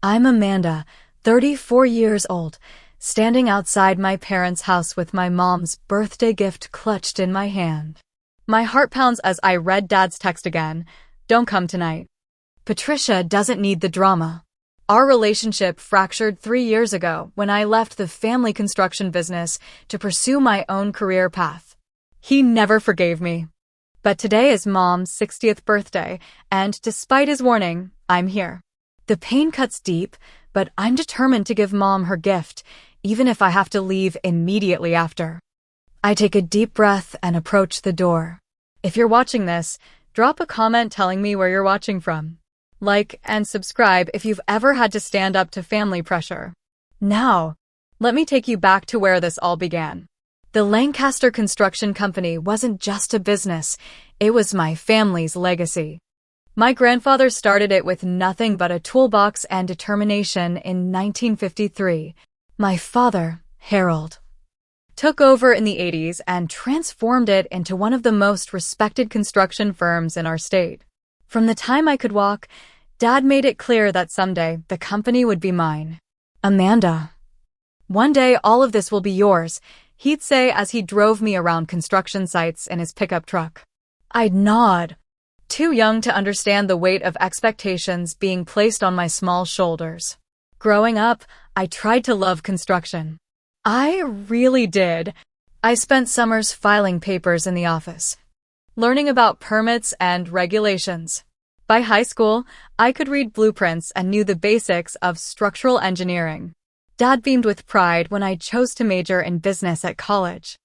I'm Amanda, 34 years old, standing outside my parents' house with my mom's birthday gift clutched in my hand. My heart pounds as I read Dad's text again. Don't come tonight. Patricia doesn't need the drama. Our relationship fractured 3 years ago when I left the family construction business to pursue my own career path. He never forgave me. But today is Mom's 60th birthday, and despite his warning, I'm here. The pain cuts deep, but I'm determined to give Mom her gift, even if I have to leave immediately after. I take a deep breath and approach the door. If you're watching this, drop a comment telling me where you're watching from. Like and subscribe if you've ever had to stand up to family pressure. Now, let me take you back to where this all began. The Lancaster Construction Company wasn't just a business, it was my family's legacy. My grandfather started it with nothing but a toolbox and determination in 1953. My father, Harold, took over in the 80s and transformed it into one of the most respected construction firms in our state. From the time I could walk, Dad made it clear that someday the company would be mine. Amanda, one day all of this will be yours, he'd say as he drove me around construction sites in his pickup truck. I'd nod, too young to understand the weight of expectations being placed on my small shoulders. Growing up, I tried to love construction. I really did. I spent summers filing papers in the office, learning about permits and regulations. By high school, I could read blueprints and knew the basics of structural engineering. Dad beamed with pride when I chose to major in business at college.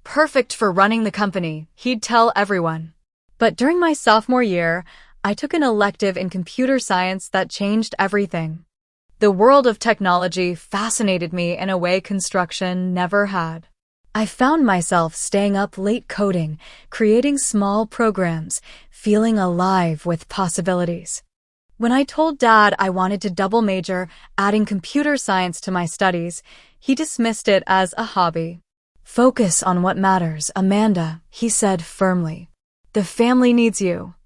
Perfect for running the company, he'd tell everyone. But during my sophomore year, I took an elective in computer science that changed everything. The world of technology fascinated me in a way construction never had. I found myself staying up late coding, creating small programs, feeling alive with possibilities. When I told Dad I wanted to double major, adding computer science to my studies, he dismissed it as a hobby. Focus on what matters, Amanda, he said firmly. The family needs you.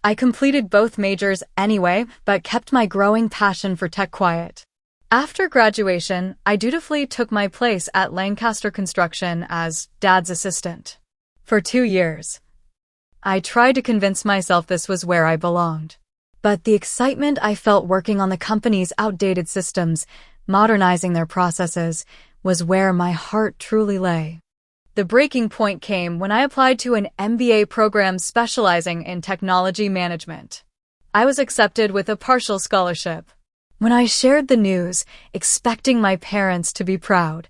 I completed both majors anyway, but kept my growing passion for tech quiet. After graduation, I dutifully took my place at Lancaster Construction as Dad's assistant. For 2 years, I tried to convince myself this was where I belonged. But the excitement I felt working on the company's outdated systems, modernizing their processes, was where my heart truly lay. The breaking point came when I applied to an MBA program specializing in technology management. I was accepted with a partial scholarship. When I shared the news, expecting my parents to be proud,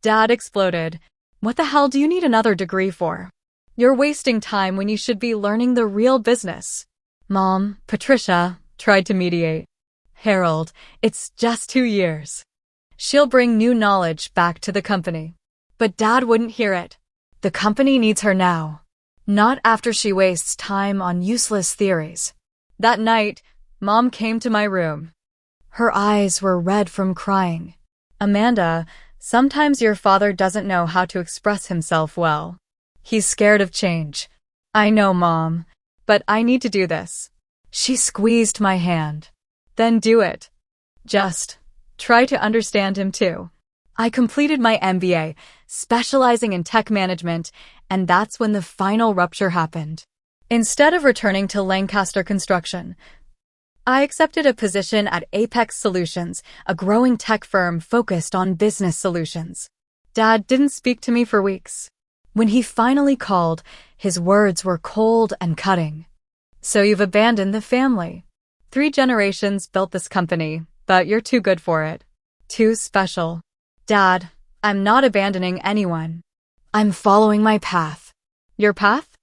Dad exploded. What the hell do you need another degree for? You're wasting time when you should be learning the real business. Mom, Patricia, tried to mediate. Harold, it's just 2 years. She'll bring new knowledge back to the company. But Dad wouldn't hear it. The company needs her now, not after she wastes time on useless theories. That night, Mom came to my room. Her eyes were red from crying. Amanda, sometimes your father doesn't know how to express himself well. He's scared of change. I know, Mom, but I need to do this. She squeezed my hand. Then do it. Just try to understand him too. I completed my MBA, specializing in tech management, and that's when the final rupture happened. Instead of returning to Lancaster Construction, I accepted a position at Apex Solutions, a growing tech firm focused on business solutions. Dad didn't speak to me for weeks. When he finally called, his words were cold and cutting. So you've abandoned the family. 3 generations built this company, but you're too good for it. Too special. Dad, I'm not abandoning anyone. I'm following my path. Your path?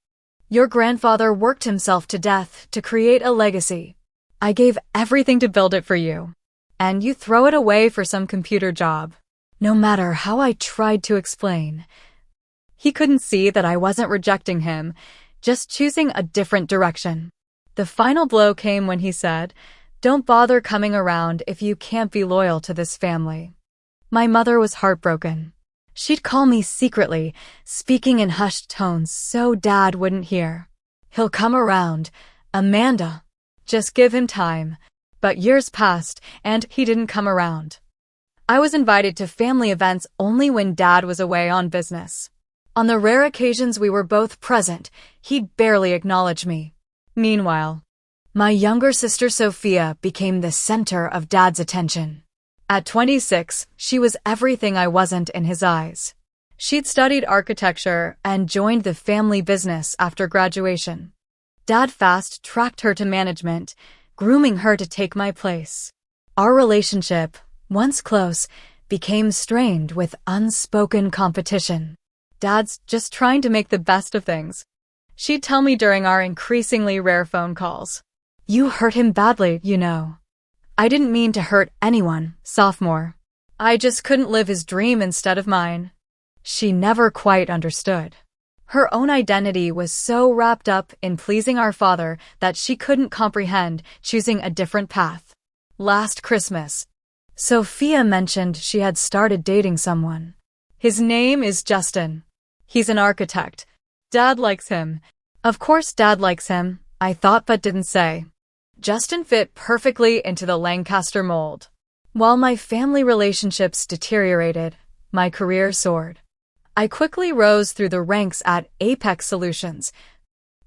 Your grandfather worked himself to death to create a legacy. I gave everything to build it for you. And you throw it away for some computer job. No matter how I tried to explain. He couldn't see that I wasn't rejecting him, just choosing a different direction. The final blow came when he said, "Don't bother coming around if you can't be loyal to this family." My mother was heartbroken. She'd call me secretly, speaking in hushed tones so Dad wouldn't hear. "He'll come around, Amanda. Just give him time." But years passed, and he didn't come around. I was invited to family events only when Dad was away on business. On the rare occasions we were both present, he'd barely acknowledge me. Meanwhile, my younger sister Sophia became the center of Dad's attention. At 26, she was everything I wasn't in his eyes. She'd studied architecture and joined the family business after graduation. Dad fast-tracked her to management, grooming her to take my place. Our relationship, once close, became strained with unspoken competition. Dad's just trying to make the best of things. She'd tell me during our increasingly rare phone calls. You hurt him badly, you know. I didn't mean to hurt anyone, sophomore. I just couldn't live his dream instead of mine. She never quite understood. Her own identity was so wrapped up in pleasing our father that she couldn't comprehend choosing a different path. Last Christmas, Sophia mentioned she had started dating someone. His name is Justin. He's an architect. Dad likes him. Of course Dad likes him, I thought but didn't say. Justin fit perfectly into the Lancaster mold. While my family relationships deteriorated, my career soared. I quickly rose through the ranks at Apex Solutions,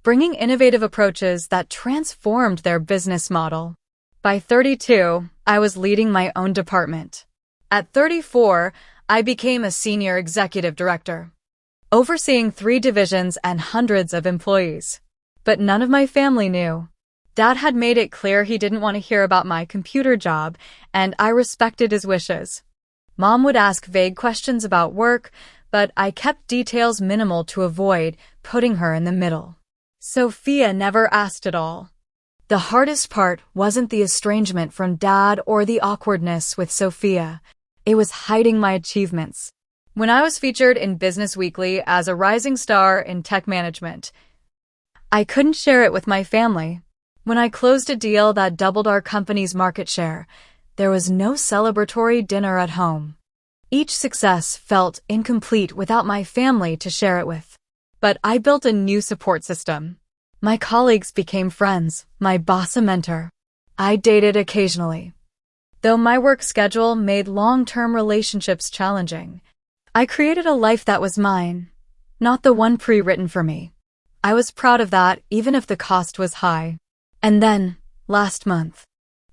bringing innovative approaches that transformed their business model. By 32, I was leading my own department. At 34, I became a senior executive director, overseeing 3 divisions and hundreds of employees. But none of my family knew. Dad had made it clear he didn't want to hear about my computer job, and I respected his wishes. Mom would ask vague questions about work, but I kept details minimal to avoid putting her in the middle. Sophia never asked at all. The hardest part wasn't the estrangement from Dad or the awkwardness with Sophia. It was hiding my achievements. When I was featured in Business Weekly as a rising star in tech management, I couldn't share it with my family. When I closed a deal that doubled our company's market share, there was no celebratory dinner at home. Each success felt incomplete without my family to share it with. But I built a new support system. My colleagues became friends, my boss a mentor. I dated occasionally. Though my work schedule made long-term relationships challenging, I created a life that was mine, not the one pre-written for me. I was proud of that, even if the cost was high. And then, last month,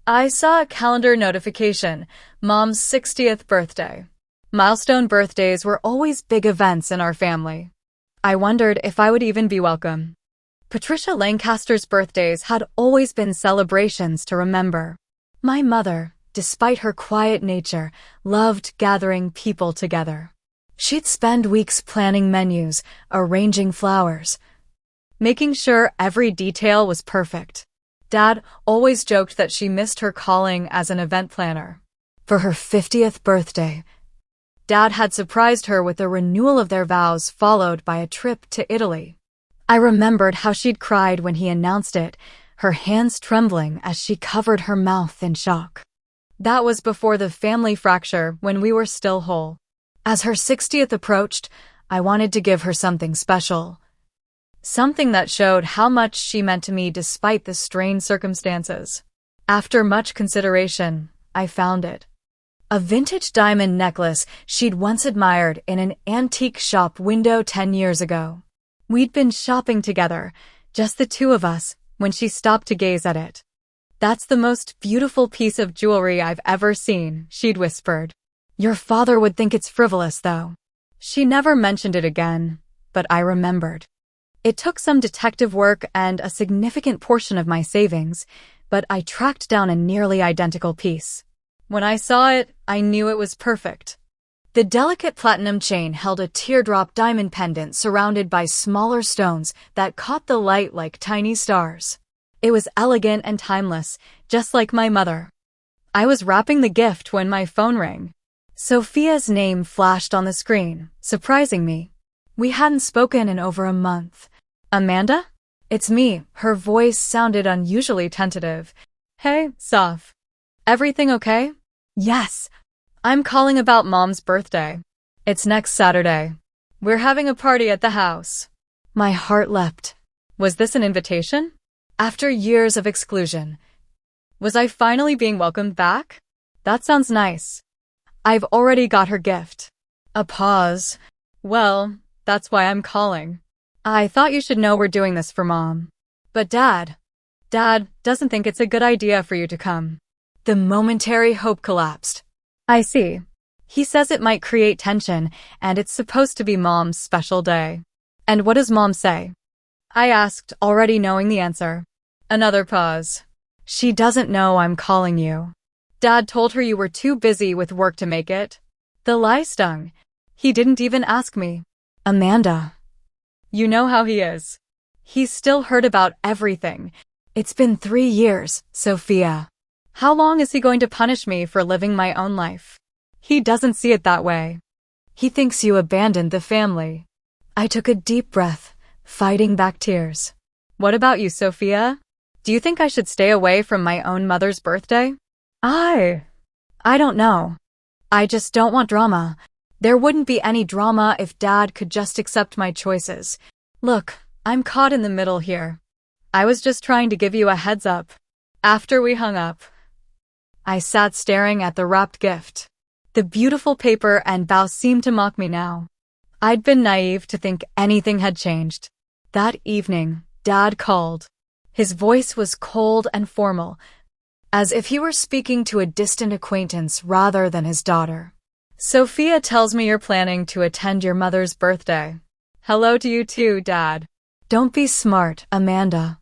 I saw a calendar notification, Mom's 60th birthday. Milestone birthdays were always big events in our family. I wondered if I would even be welcome. Patricia Lancaster's birthdays had always been celebrations to remember. My mother, despite her quiet nature, loved gathering people together. She'd spend weeks planning menus, arranging flowers, making sure every detail was perfect. Dad always joked that she missed her calling as an event planner. For her 50th birthday, Dad had surprised her with a renewal of their vows followed by a trip to Italy. I remembered how she'd cried when he announced it, her hands trembling as she covered her mouth in shock. That was before the family fracture, when we were still whole. As her 60th approached, I wanted to give her something special. Something that showed how much she meant to me despite the strained circumstances. After much consideration, I found it. A vintage diamond necklace she'd once admired in an antique shop window 10 years ago. We'd been shopping together, just the two of us, when she stopped to gaze at it. That's the most beautiful piece of jewelry I've ever seen, she'd whispered. Your father would think it's frivolous, though. She never mentioned it again, but I remembered. It took some detective work and a significant portion of my savings, but I tracked down a nearly identical piece. When I saw it, I knew it was perfect. The delicate platinum chain held a teardrop diamond pendant surrounded by smaller stones that caught the light like tiny stars. It was elegant and timeless, just like my mother. I was wrapping the gift when my phone rang. Sophia's name flashed on the screen, surprising me. We hadn't spoken in over a month. Amanda? It's me. Her voice sounded unusually tentative. Hey, Soph. Everything okay? Yes. I'm calling about Mom's birthday. It's next Saturday. We're having a party at the house. My heart leapt. Was this an invitation? After years of exclusion, Was I finally being welcomed back? That sounds nice. I've already got her gift. A pause. Well, that's why I'm calling. I thought you should know we're doing this for Mom. But Dad doesn't think it's a good idea for you to come. The momentary hope collapsed. I see. He says it might create tension, and it's supposed to be Mom's special day. And what does Mom say? I asked, already knowing the answer. Another pause. She doesn't know I'm calling you. Dad told her you were too busy with work to make it. The lie stung. He didn't even ask me. Amanda. You know how he is. He's still heard about everything. It's been 3 years, Sophia. How long is he going to punish me for living my own life? He doesn't see it that way. He thinks you abandoned the family. I took a deep breath, fighting back tears. What about you, Sophia? Do you think I should stay away from my own mother's birthday? I don't know. I just don't want drama. There wouldn't be any drama if Dad could just accept my choices. Look, I'm caught in the middle here. I was just trying to give you a heads up. After we hung up, I sat staring at the wrapped gift. The beautiful paper and bow seemed to mock me now. I'd been naive to think anything had changed. That evening, Dad called. His voice was cold and formal, as if he were speaking to a distant acquaintance rather than his daughter. Sophia tells me you're planning to attend your mother's birthday. Hello to you too, Dad. Don't be smart, Amanda.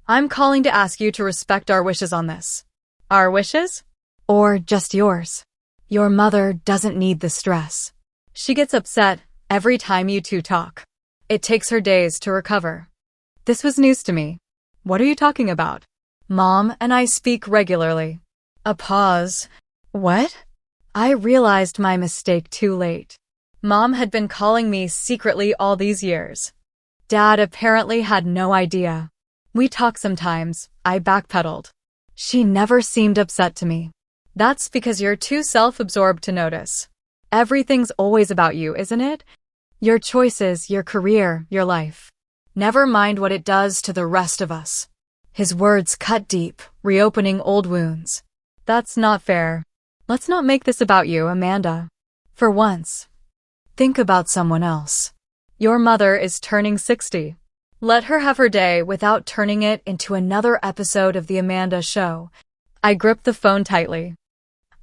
I'm calling to ask you to respect our wishes on this. Our wishes? Or just yours. Your mother doesn't need the stress. She gets upset every time you two talk. It takes her days to recover. This was news to me. What are you talking about? Mom and I speak regularly. A pause. What? I realized my mistake too late. Mom had been calling me secretly all these years. Dad apparently had no idea. We talk sometimes, I backpedaled. She never seemed upset to me. That's because you're too self-absorbed to notice. Everything's always about you, isn't it? Your choices, your career, your life. Never mind what it does to the rest of us. His words cut deep, reopening old wounds. That's not fair. Let's not make this about you, Amanda. For once, think about someone else. Your mother is turning 60. Let her have her day without turning it into another episode of The Amanda Show. I gripped the phone tightly.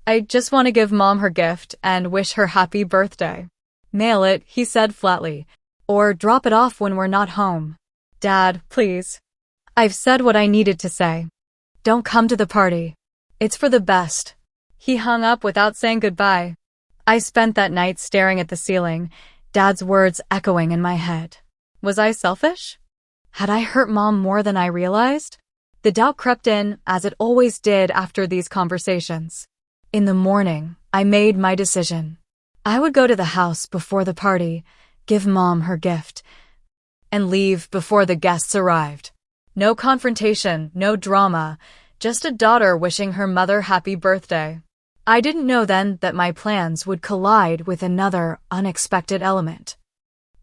I just want to give Mom her gift and wish her happy birthday. Mail it, he said flatly. Or drop it off when we're not home. Dad, please. I've said what I needed to say. Don't come to the party. It's for the best. He hung up without saying goodbye. I spent that night staring at the ceiling, Dad's words echoing in my head. Was I selfish? Had I hurt Mom more than I realized? The doubt crept in, as it always did after these conversations. In the morning, I made my decision. I would go to the house before the party, give Mom her gift, and leave before the guests arrived. No confrontation, no drama, just a daughter wishing her mother happy birthday. I didn't know then that my plans would collide with another unexpected element.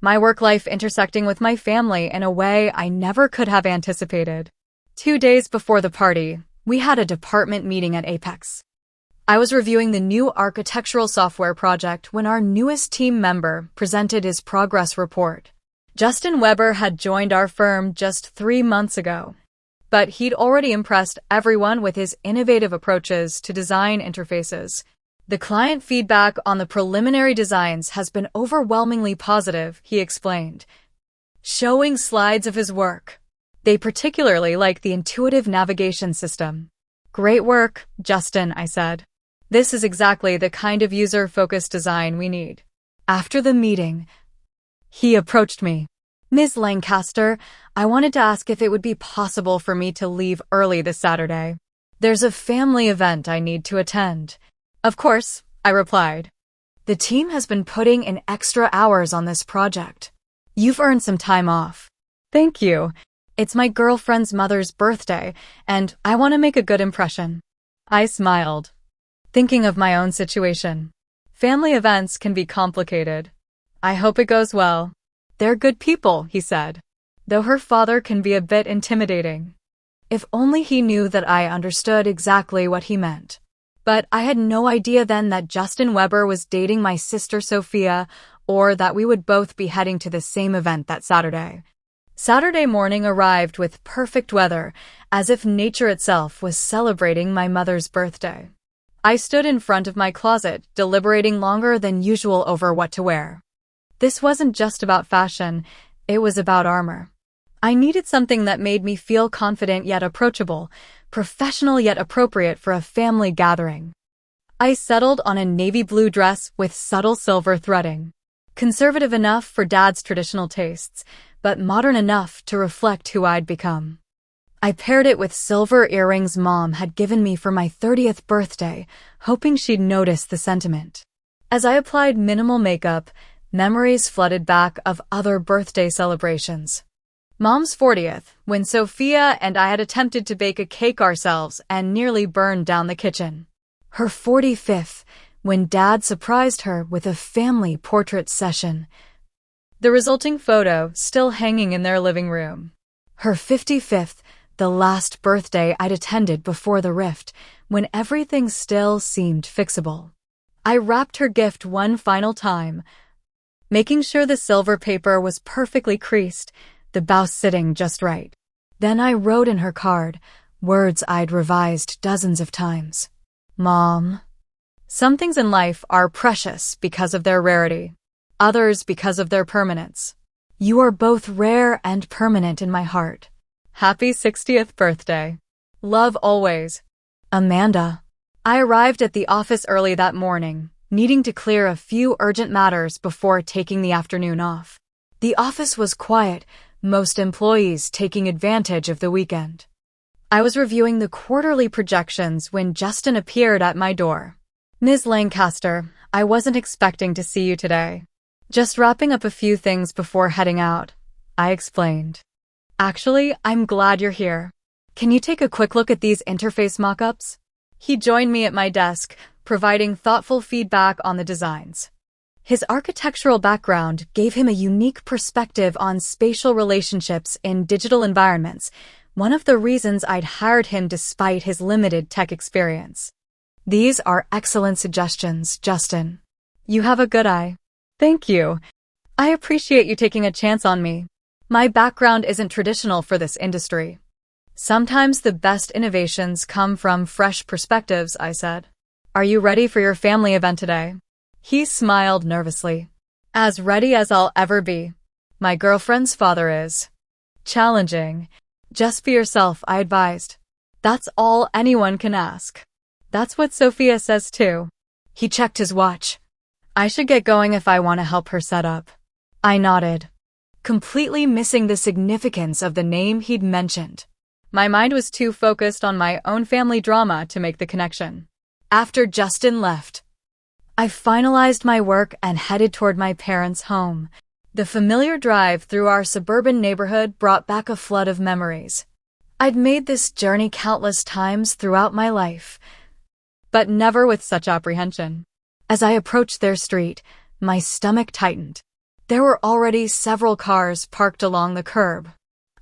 My work life intersecting with my family in a way I never could have anticipated. 2 days before the party, we had a department meeting at Apex. I was reviewing the new architectural software project when our newest team member presented his progress report. Justin Weber had joined our firm just 3 months ago, but he'd already impressed everyone with his innovative approaches to design interfaces. The client feedback on the preliminary designs has been overwhelmingly positive, he explained, showing slides of his work. They particularly like the intuitive navigation system. Great work, Justin, I said. This is exactly the kind of user-focused design we need. After the meeting, he approached me. Ms. Lancaster, I wanted to ask if it would be possible for me to leave early this Saturday. There's a family event I need to attend. Of course, I replied. The team has been putting in extra hours on this project. You've earned some time off. Thank you. It's my girlfriend's mother's birthday, and I want to make a good impression. I smiled, thinking of my own situation. Family events can be complicated. I hope it goes well. They're good people, he said, though her father can be a bit intimidating. If only he knew that I understood exactly what he meant. But I had no idea then that Justin Weber was dating my sister Sophia, or that we would both be heading to the same event that Saturday. Saturday morning arrived with perfect weather, as if nature itself was celebrating my mother's birthday. I stood in front of my closet, deliberating longer than usual over what to wear. This wasn't just about fashion, it was about armor. I needed something that made me feel confident yet approachable, professional yet appropriate for a family gathering. I settled on a navy blue dress with subtle silver threading. Conservative enough for Dad's traditional tastes, but modern enough to reflect who I'd become. I paired it with silver earrings Mom had given me for my 30th birthday, hoping she'd notice the sentiment. As I applied minimal makeup, memories flooded back of other birthday celebrations. Mom's 40th, when Sophia and I had attempted to bake a cake ourselves and nearly burned down the kitchen. Her 45th, when Dad surprised her with a family portrait session. The resulting photo still hanging in their living room. Her 55th, the last birthday I'd attended before the rift, when everything still seemed fixable. I wrapped her gift one final time, making sure the silver paper was perfectly creased, the bow sitting just right. Then I wrote in her card, words I'd revised dozens of times. Mom. Some things in life are precious because of their rarity, others because of their permanence. You are both rare and permanent in my heart. Happy 60th birthday. Love always. Amanda. I arrived at the office early that morning, needing to clear a few urgent matters before taking the afternoon off. The office was quiet, most employees taking advantage of the weekend. I was reviewing the quarterly projections when Justin appeared at my door. Ms. Lancaster, I wasn't expecting to see you today. Just wrapping up a few things before heading out, I explained. Actually, I'm glad you're here. Can you take a quick look at these interface mock-ups? He joined me at my desk, providing thoughtful feedback on the designs. His architectural background gave him a unique perspective on spatial relationships in digital environments, one of the reasons I'd hired him despite his limited tech experience. These are excellent suggestions, Justin. You have a good eye. Thank you. I appreciate you taking a chance on me. My background isn't traditional for this industry. Sometimes the best innovations come from fresh perspectives, I said. Are you ready for your family event today? He smiled nervously. As ready as I'll ever be. My girlfriend's father is. Challenging. Just be yourself, I advised. That's all anyone can ask. That's what Sophia says too. He checked his watch. I should get going if I want to help her set up. I nodded, completely missing the significance of the name he'd mentioned. My mind was too focused on my own family drama to make the connection. After Justin left, I finalized my work and headed toward my parents' home. The familiar drive through our suburban neighborhood brought back a flood of memories. I'd made this journey countless times throughout my life, but never with such apprehension. As I approached their street, my stomach tightened. There were already several cars parked along the curb.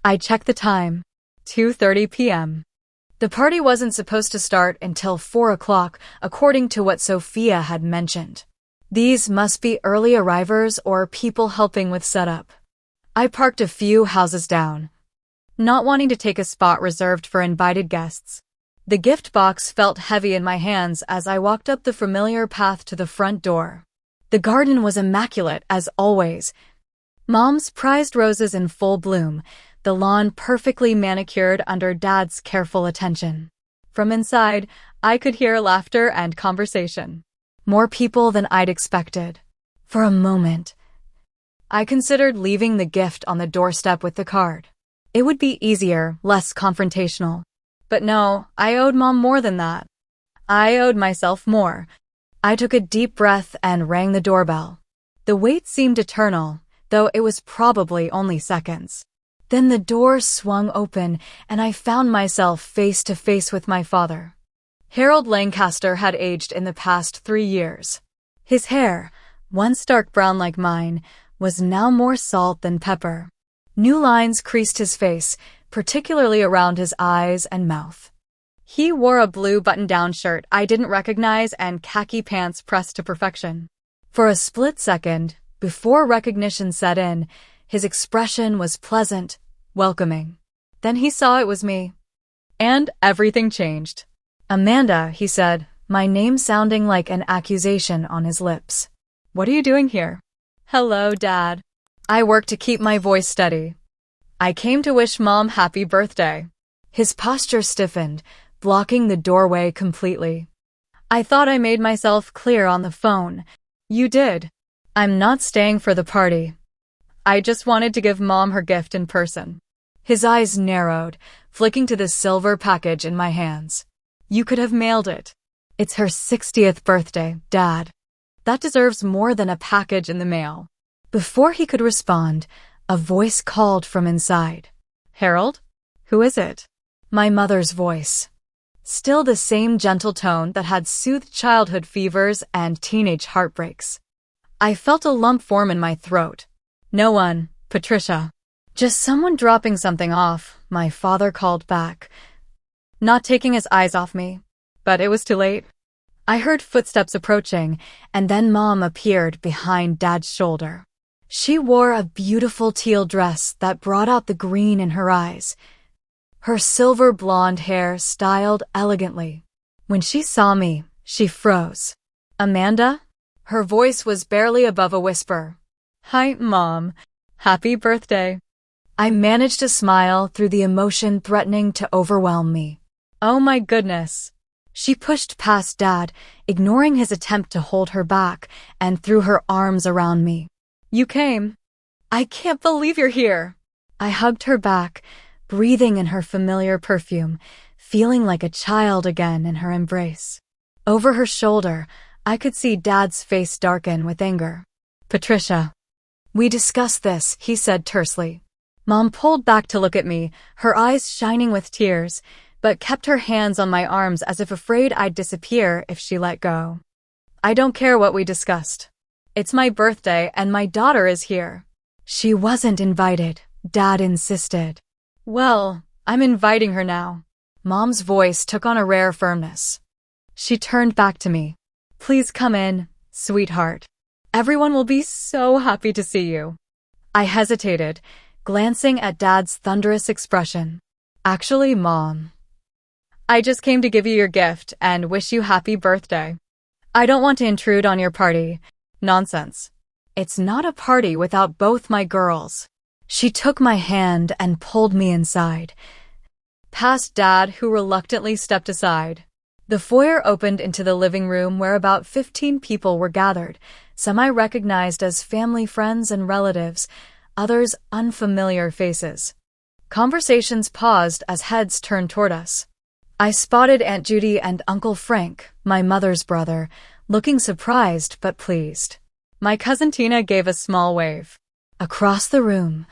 I checked the time. 2:30 p.m. The party wasn't supposed to start until 4 o'clock, according to what Sophia had mentioned. These must be early arrivers or people helping with setup. I parked a few houses down, not wanting to take a spot reserved for invited guests. The gift box felt heavy in my hands as I walked up the familiar path to the front door. The garden was immaculate as always. Mom's prized roses in full bloom, the lawn perfectly manicured under Dad's careful attention. From inside, I could hear laughter and conversation. More people than I'd expected. For a moment, I considered leaving the gift on the doorstep with the card. It would be easier, less confrontational. But no, I owed Mom more than that. I owed myself more. I took a deep breath and rang the doorbell. The wait seemed eternal, though it was probably only seconds. Then the door swung open, and I found myself face to face with my father. Harold Lancaster had aged in the past 3 years. His hair, once dark brown like mine, was now more salt than pepper. New lines creased his face, particularly around his eyes and mouth. He wore a blue button-down shirt I didn't recognize and khaki pants pressed to perfection. For a split second, before recognition set in, his expression was pleasant, welcoming. Then he saw it was me. And everything changed. "Amanda," he said, my name sounding like an accusation on his lips. "What are you doing here?" "Hello, Dad." I work to keep my voice steady. "I came to wish Mom happy birthday." His posture stiffened, blocking the doorway completely. "I thought I made myself clear on the phone." "You did." "I'm not staying for the party. I just wanted to give Mom her gift in person." His eyes narrowed, flicking to the silver package in my hands. "You could have mailed it. It's her 60th birthday, Dad. That deserves more than a package in the mail." Before he could respond, a voice called from inside. "Harold? Who is it?" My mother's voice. Still the same gentle tone that had soothed childhood fevers and teenage heartbreaks. I felt a lump form in my throat. "No one, Patricia." "Just someone dropping something off," my father called back, not taking his eyes off me. But it was too late. I heard footsteps approaching, and then Mom appeared behind Dad's shoulder. She wore a beautiful teal dress that brought out the green in her eyes, her silver blonde hair styled elegantly. When she saw me, she froze. "Amanda?" Her voice was barely above a whisper. "Hi, Mom. Happy birthday." I managed to smile through the emotion threatening to overwhelm me. "Oh my goodness." She pushed past Dad, ignoring his attempt to hold her back, and threw her arms around me. "You came. I can't believe you're here." I hugged her back, breathing in her familiar perfume, feeling like a child again in her embrace. Over her shoulder, I could see Dad's face darken with anger. "Patricia." "We discussed this," he said tersely. Mom pulled back to look at me, her eyes shining with tears, but kept her hands on my arms as if afraid I'd disappear if she let go. "I don't care what we discussed. It's my birthday and my daughter is here." "She wasn't invited," Dad insisted. "Well, I'm inviting her now." Mom's voice took on a rare firmness. She turned back to me. "Please come in, sweetheart. Everyone will be so happy to see you." I hesitated, glancing at Dad's thunderous expression. "Actually, Mom, I just came to give you your gift and wish you happy birthday. I don't want to intrude on your party." "Nonsense. It's not a party without both my girls." She took my hand and pulled me inside, past Dad, who reluctantly stepped aside. The foyer opened into the living room where about 15 people were gathered, some I recognized as family friends and relatives, others unfamiliar faces. Conversations paused as heads turned toward us. I spotted Aunt Judy and Uncle Frank, my mother's brother, looking surprised but pleased. My cousin Tina gave a small wave. Across the room,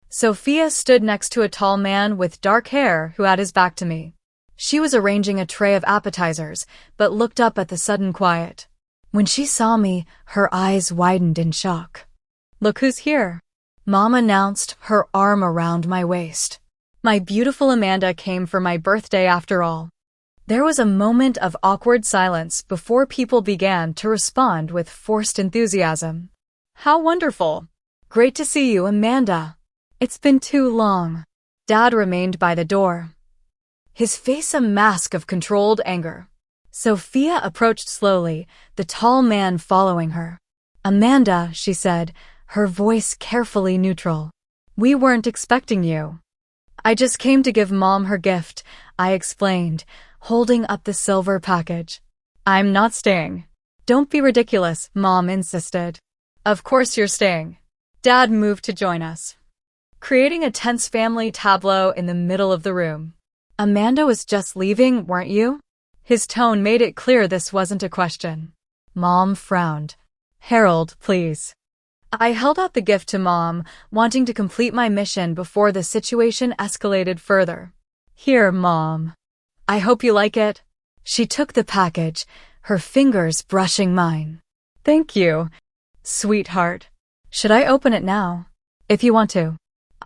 Sophia stood next to a tall man with dark hair who had his back to me. She was arranging a tray of appetizers, but looked up at the sudden quiet. When she saw me, her eyes widened in shock. "Look who's here," Mom announced, her arm around my waist. My beautiful Amanda came for my birthday after all. There was a moment of awkward silence before people began to respond with forced enthusiasm. "How wonderful. Great to see you, Amanda. It's been too long." Dad remained by the door, his face a mask of controlled anger. Sophia approached slowly, the tall man following her. "Amanda," she said, her voice carefully neutral. "We weren't expecting you." "I just came to give Mom her gift," I explained, holding up the silver package. "I'm not staying." "Don't be ridiculous," Mom insisted. "Of course you're staying." Dad moved to join us, creating a tense family tableau in the middle of the room. "Amanda was just leaving, weren't you?" His tone made it clear this wasn't a question. Mom frowned. "Harold, please." I held out the gift to Mom, wanting to complete my mission before the situation escalated further. "Here, Mom. I hope you like it." She took the package, her fingers brushing mine. "Thank you, sweetheart. Should I open it now?" "If you want to."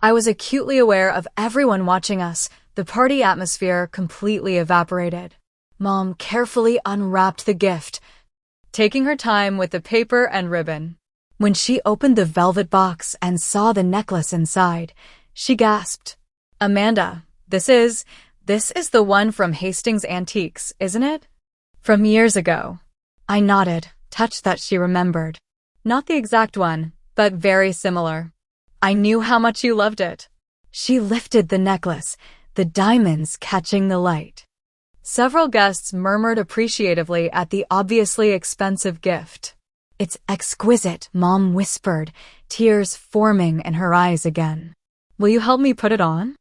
I was acutely aware of everyone watching us. The party atmosphere completely evaporated. Mom carefully unwrapped the gift, taking her time with the paper and ribbon. When she opened the velvet box and saw the necklace inside, she gasped. Amanda, this is the one from Hastings Antiques, isn't it? From years ago. I nodded, touched that she remembered. Not the exact one, but very similar. I knew how much you loved it. She lifted the necklace, the diamonds catching the light. Several guests murmured appreciatively at the obviously expensive gift. It's exquisite, Mom whispered, tears forming in her eyes again. Will you help me put it on?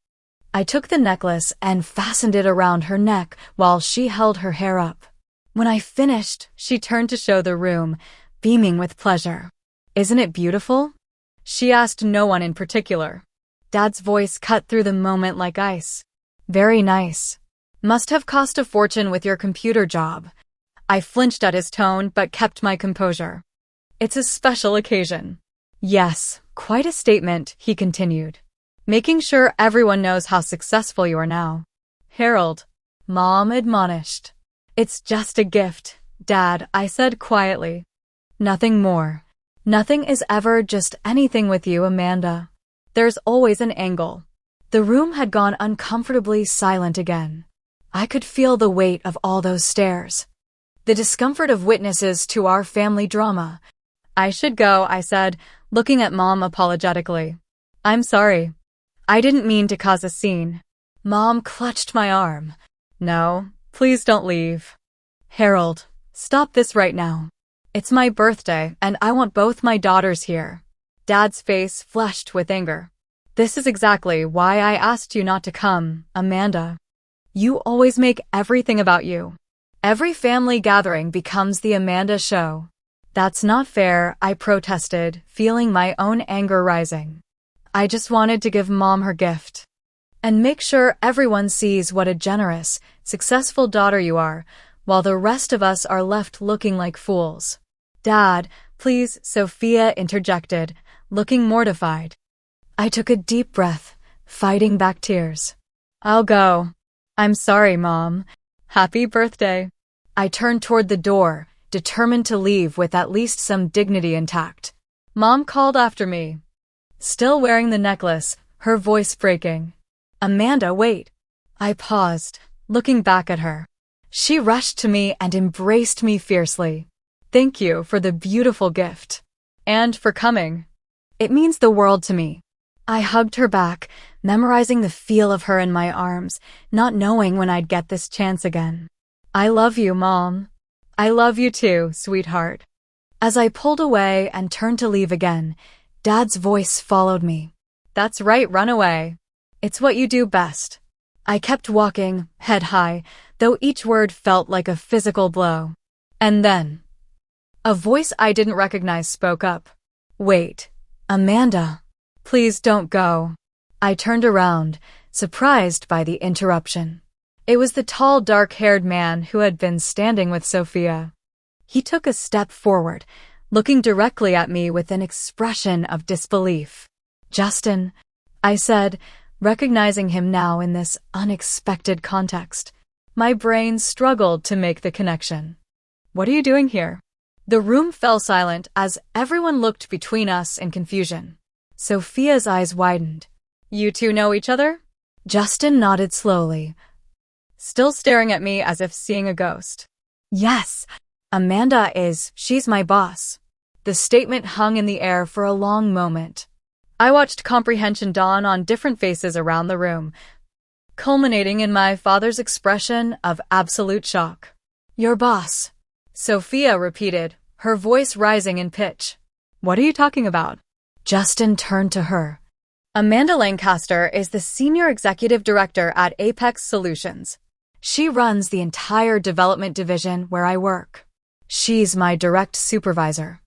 I took the necklace and fastened it around her neck while she held her hair up. When I finished, she turned to show the room, beaming with pleasure. Isn't it beautiful? She asked no one in particular. Dad's voice cut through the moment like ice. Very nice. Must have cost a fortune with your computer job. I flinched at his tone but kept my composure. It's a special occasion. Yes, quite a statement, he continued. Making sure everyone knows how successful you are now. Harold, Mom admonished. It's just a gift, Dad, I said quietly. Nothing more. Nothing is ever just anything with you, Amanda. There's always an angle. The room had gone uncomfortably silent again. I could feel the weight of all those stares. The discomfort of witnesses to our family drama. I should go, I said, looking at Mom apologetically. I'm sorry. I didn't mean to cause a scene. Mom clutched my arm. No, please don't leave. Harold, stop this right now. It's my birthday, and I want both my daughters here. Dad's face flushed with anger. This is exactly why I asked you not to come, Amanda. You always make everything about you. Every family gathering becomes the Amanda show. That's not fair, I protested, feeling my own anger rising. I just wanted to give Mom her gift. And make sure everyone sees what a generous, successful daughter you are, while the rest of us are left looking like fools. Dad, please, Sophia interjected, looking mortified. I took a deep breath, fighting back tears. I'll go. I'm sorry, Mom. Happy birthday. I turned toward the door, determined to leave with at least some dignity intact. Mom called after me. Still wearing the necklace, her voice breaking. Amanda, wait. I paused, looking back at her. She rushed to me and embraced me fiercely. Thank you for the beautiful gift. And for coming. It means the world to me. I hugged her back, memorizing the feel of her in my arms, not knowing when I'd get this chance again. I love you, Mom. I love you too, sweetheart. As I pulled away and turned to leave again, Dad's voice followed me. That's right, run away. It's what you do best. I kept walking, head high, though each word felt like a physical blow. And then, a voice I didn't recognize spoke up. Wait, Amanda. Please don't go. I turned around, surprised by the interruption. It was the tall, dark-haired man who had been standing with Sophia. He took a step forward, looking directly at me with an expression of disbelief. Justin, I said, recognizing him now in this unexpected context. My brain struggled to make the connection. What are you doing here? The room fell silent as everyone looked between us in confusion. Sophia's eyes widened. You two know each other? Justin nodded slowly, still staring at me as if seeing a ghost. Yes, Amanda she's my boss. The statement hung in the air for a long moment. I watched comprehension dawn on different faces around the room, culminating in my father's expression of absolute shock. Your boss, Sophia repeated, her voice rising in pitch. What are you talking about? Justin turned to her. Amanda Lancaster is the Senior Executive Director at Apex Solutions. She runs the entire development division where I work. She's my direct supervisor.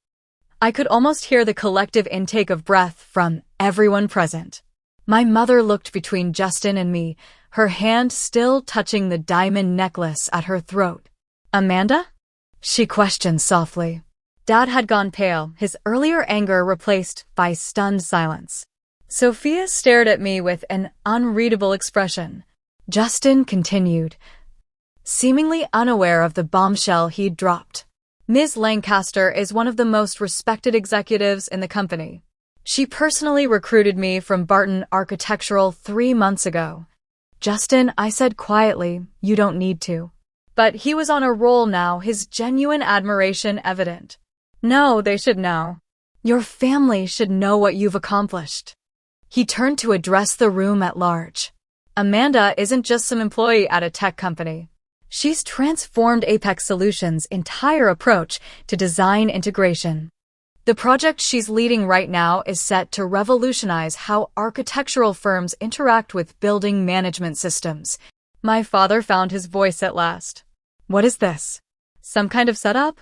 I could almost hear the collective intake of breath from everyone present. My mother looked between Justin and me, her hand still touching the diamond necklace at her throat. Amanda? She questioned softly. Dad had gone pale, his earlier anger replaced by stunned silence. Sophia stared at me with an unreadable expression. Justin continued, seemingly unaware of the bombshell he'd dropped. Ms. Lancaster is one of the most respected executives in the company. She personally recruited me from Barton Architectural 3 months ago. Justin, I said quietly, you don't need to. But he was on a roll now, his genuine admiration evident. No, they should know. Your family should know what you've accomplished. He turned to address the room at large. Amanda isn't just some employee at a tech company. She's transformed Apex Solutions' entire approach to design integration. The project she's leading right now is set to revolutionize how architectural firms interact with building management systems. My father found his voice at last. What is this? Some kind of setup?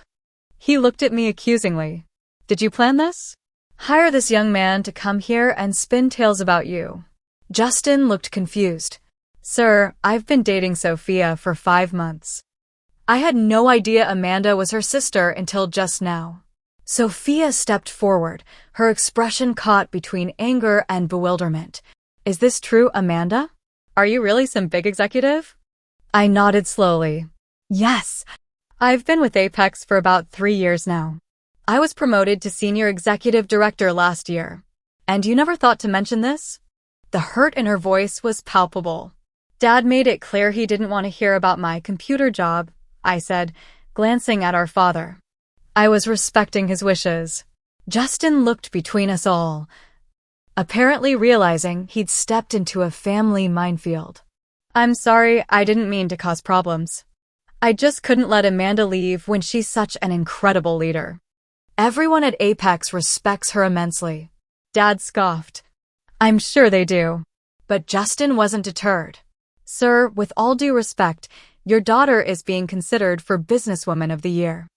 He looked at me accusingly. Did you plan this? Hire this young man to come here and spin tales about you. Justin looked confused. Sir, I've been dating Sophia for 5 months. I had no idea Amanda was her sister until just now. Sophia stepped forward, her expression caught between anger and bewilderment. Is this true, Amanda? Are you really some big executive? I nodded slowly. Yes. I've been with Apex for about 3 years now. I was promoted to senior executive director last year. And you never thought to mention this? The hurt in her voice was palpable. Dad made it clear he didn't want to hear about my computer job, I said, glancing at our father. I was respecting his wishes. Justin looked between us all, apparently realizing he'd stepped into a family minefield. I'm sorry, I didn't mean to cause problems. I just couldn't let Amanda leave when she's such an incredible leader. Everyone at Apex respects her immensely. Dad scoffed. I'm sure they do. But Justin wasn't deterred. Sir, with all due respect, your daughter is being considered for Businesswoman of the Year.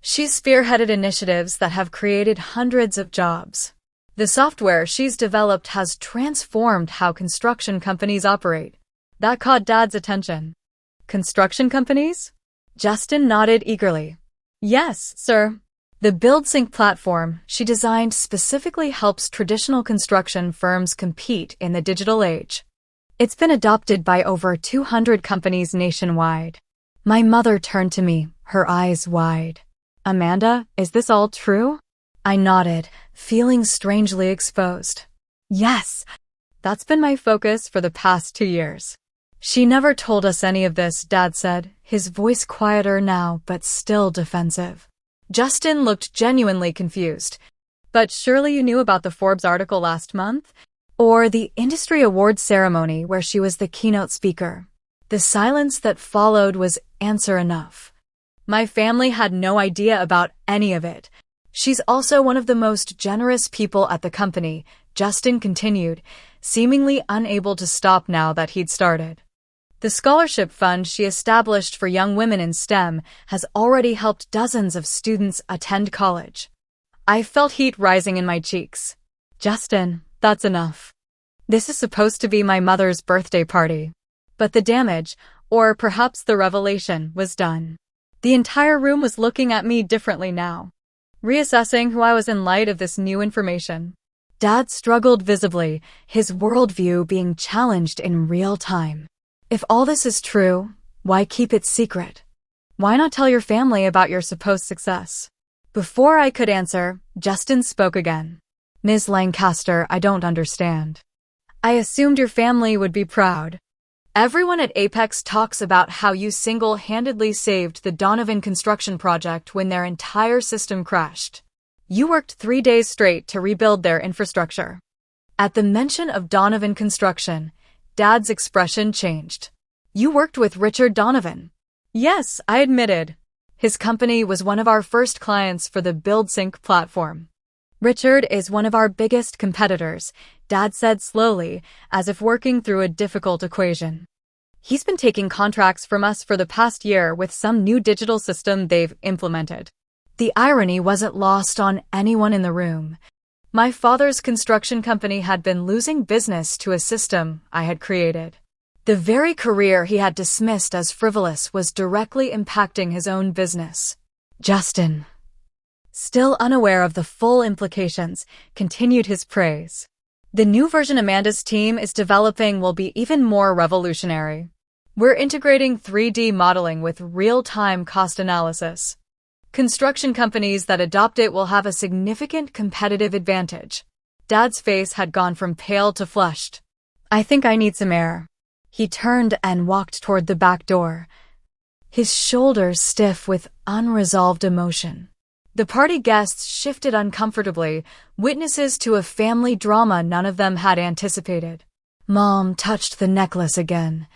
She's spearheaded initiatives that have created hundreds of jobs. The software she's developed has transformed how construction companies operate. That caught Dad's attention. Construction companies? Justin nodded eagerly. Yes, sir. The BuildSync platform she designed specifically helps traditional construction firms compete in the digital age. It's been adopted by over 200 companies nationwide. My mother turned to me, her eyes wide. Amanda, is this all true? I nodded, feeling strangely exposed. Yes, that's been my focus for the past 2 years. She never told us any of this, Dad said, his voice quieter now but still defensive. Justin looked genuinely confused. But surely you knew about the Forbes article last month? Or the industry awards ceremony where she was the keynote speaker? The silence that followed was answer enough. My family had no idea about any of it. She's also one of the most generous people at the company, Justin continued, seemingly unable to stop now that he'd started. The scholarship fund she established for young women in STEM has already helped dozens of students attend college. I felt heat rising in my cheeks. Justin, that's enough. This is supposed to be my mother's birthday party. But the damage, or perhaps the revelation, was done. The entire room was looking at me differently now, reassessing who I was in light of this new information. Dad struggled visibly, his worldview being challenged in real time. If all this is true, why keep it secret? Why not tell your family about your supposed success? Before I could answer, Justin spoke again. Ms. Lancaster, I don't understand. I assumed your family would be proud. Everyone at Apex talks about how you single-handedly saved the Donovan construction project when their entire system crashed. You worked 3 days straight to rebuild their infrastructure. At the mention of Donovan Construction, Dad's expression changed. You worked with Richard Donovan. Yes, I admitted. His company was one of our first clients for the BuildSync platform. Richard is one of our biggest competitors, Dad said slowly, as if working through a difficult equation. He's been taking contracts from us for the past year with some new digital system they've implemented. The irony wasn't lost on anyone in the room. My father's construction company had been losing business to a system I had created. The very career he had dismissed as frivolous was directly impacting his own business. Justin, still unaware of the full implications, continued his praise. The new version Amanda's team is developing will be even more revolutionary. We're integrating 3D modeling with real-time cost analysis. Construction companies that adopt it will have a significant competitive advantage. Dad's face had gone from pale to flushed. I think I need some air. He turned and walked toward the back door, his shoulders stiff with unresolved emotion. The party guests shifted uncomfortably, witnesses to a family drama none of them had anticipated. Mom touched the necklace again,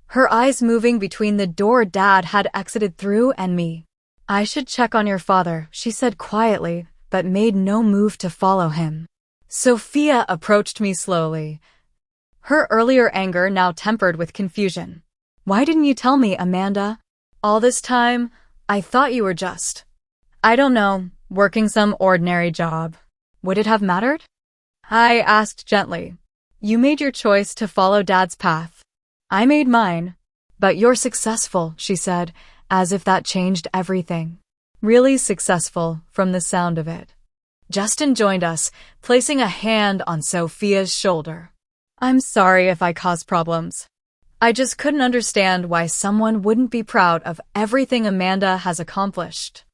her eyes moving between the door Dad had exited through and me. I should check on your father, she said quietly, but made no move to follow him. Sophia approached me slowly, her earlier anger now tempered with confusion. Why didn't you tell me, Amanda? All this time, I thought you were just, I don't know, working some ordinary job. Would it have mattered? I asked gently. You made your choice to follow Dad's path. I made mine. But you're successful, she said, as if that changed everything. Really successful, from the sound of it. Justin joined us, placing a hand on Sophia's shoulder. I'm sorry if I caused problems. I just couldn't understand why someone wouldn't be proud of everything Amanda has accomplished.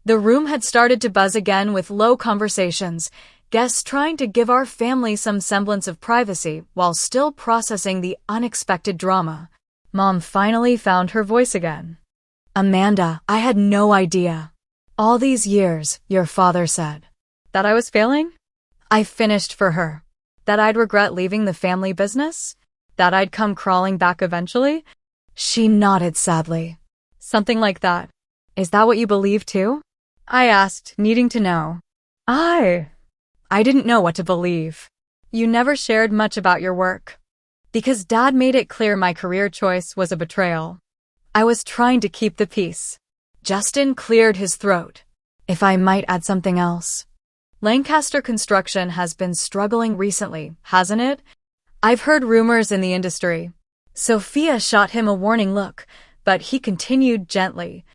The room had started to buzz again with low conversations, guests trying to give our family some semblance of privacy while still processing the unexpected drama. Mom finally found her voice again. Amanda, I had no idea. All these years, your father said. That I was failing? I finished for her. That I'd regret leaving the family business? That I'd come crawling back eventually? She nodded sadly. Something like that. Is that what you believe too? I asked, needing to know. I didn't know what to believe. You never shared much about your work. Because Dad made it clear my career choice was a betrayal. I was trying to keep the peace. Justin cleared his throat. If I might add something else. Lancaster Construction has been struggling recently, hasn't it? I've heard rumors in the industry. Sophia shot him a warning look, but he continued gently.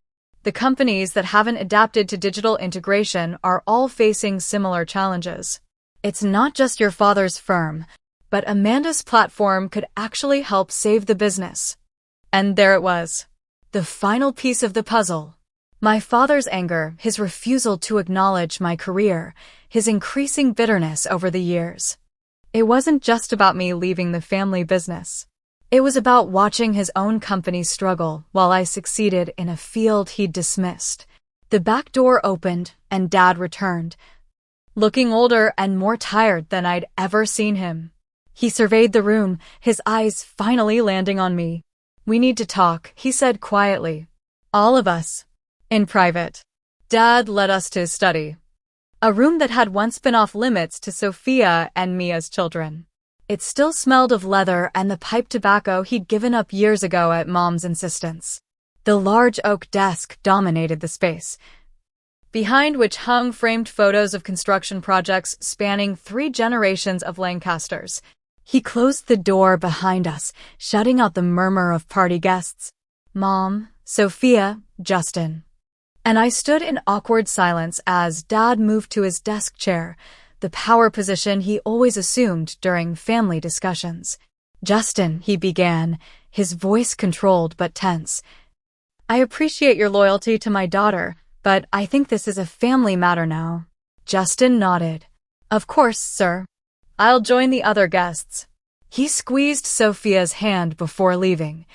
The companies that haven't adapted to digital integration are all facing similar challenges. It's not just your father's firm, but Amanda's platform could actually help save the business. And there it was. The final piece of the puzzle. My father's anger, his refusal to acknowledge my career, his increasing bitterness over the years. It wasn't just about me leaving the family business. It was about watching his own company struggle while I succeeded in a field he'd dismissed. The back door opened and Dad returned, looking older and more tired than I'd ever seen him. He surveyed the room, his eyes finally landing on me. We need to talk, he said quietly. All of us. In private. Dad led us to his study. A room that had once been off limits to Sophia and me as children. It still smelled of leather and the pipe tobacco he'd given up years ago at Mom's insistence. The large oak desk dominated the space, behind which hung framed photos of construction projects spanning 3 generations of Lancasters. He closed the door behind us, shutting out the murmur of party guests. Mom, Sophia, Justin. And I stood in awkward silence as Dad moved to his desk chair, the power position he always assumed during family discussions. Justin, he began, his voice controlled but tense. I appreciate your loyalty to my daughter, but I think this is a family matter now. Justin nodded. Of course, sir. I'll join the other guests. He squeezed Sophia's hand before leaving,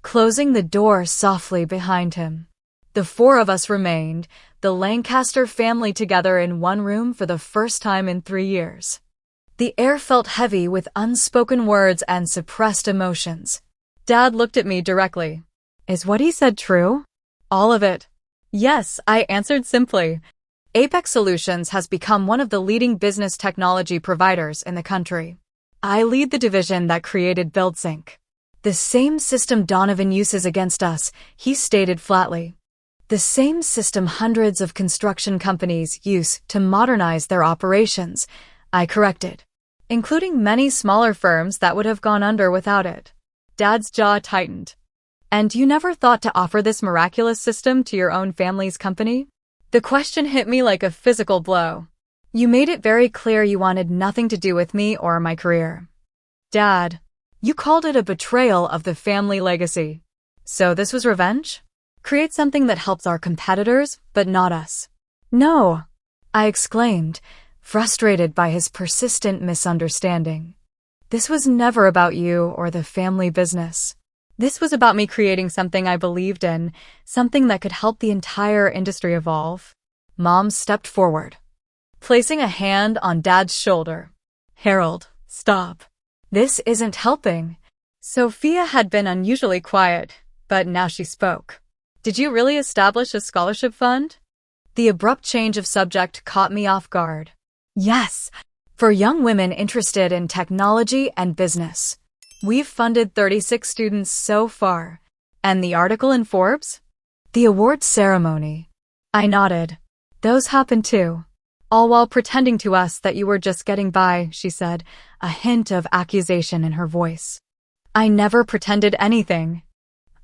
closing the door softly behind him. The 4 of us remained, the Lancaster family together in one room for the first time in 3 years. The air felt heavy with unspoken words and suppressed emotions. Dad looked at me directly. Is what he said true? All of it. Yes, I answered simply. Apex Solutions has become one of the leading business technology providers in the country. I lead the division that created BuildSync. The same system Donovan uses against us, he stated flatly. The same system hundreds of construction companies use to modernize their operations, I corrected, including many smaller firms that would have gone under without it. Dad's jaw tightened. And you never thought to offer this miraculous system to your own family's company? The question hit me like a physical blow. You made it very clear you wanted nothing to do with me or my career. Dad, you called it a betrayal of the family legacy. So this was revenge? Create something that helps our competitors, but not us. No, I exclaimed, frustrated by his persistent misunderstanding. This was never about you or the family business. This was about me creating something I believed in, something that could help the entire industry evolve. Mom stepped forward, placing a hand on Dad's shoulder. Harold, stop. This isn't helping. Sophia had been unusually quiet, but now she spoke. Did you really establish a scholarship fund? The abrupt change of subject caught me off guard. Yes, for young women interested in technology and business. We've funded 36 students so far. And the article in Forbes? The awards ceremony. I nodded. Those happened too. All while pretending to us that you were just getting by, she said, a hint of accusation in her voice. I never pretended anything.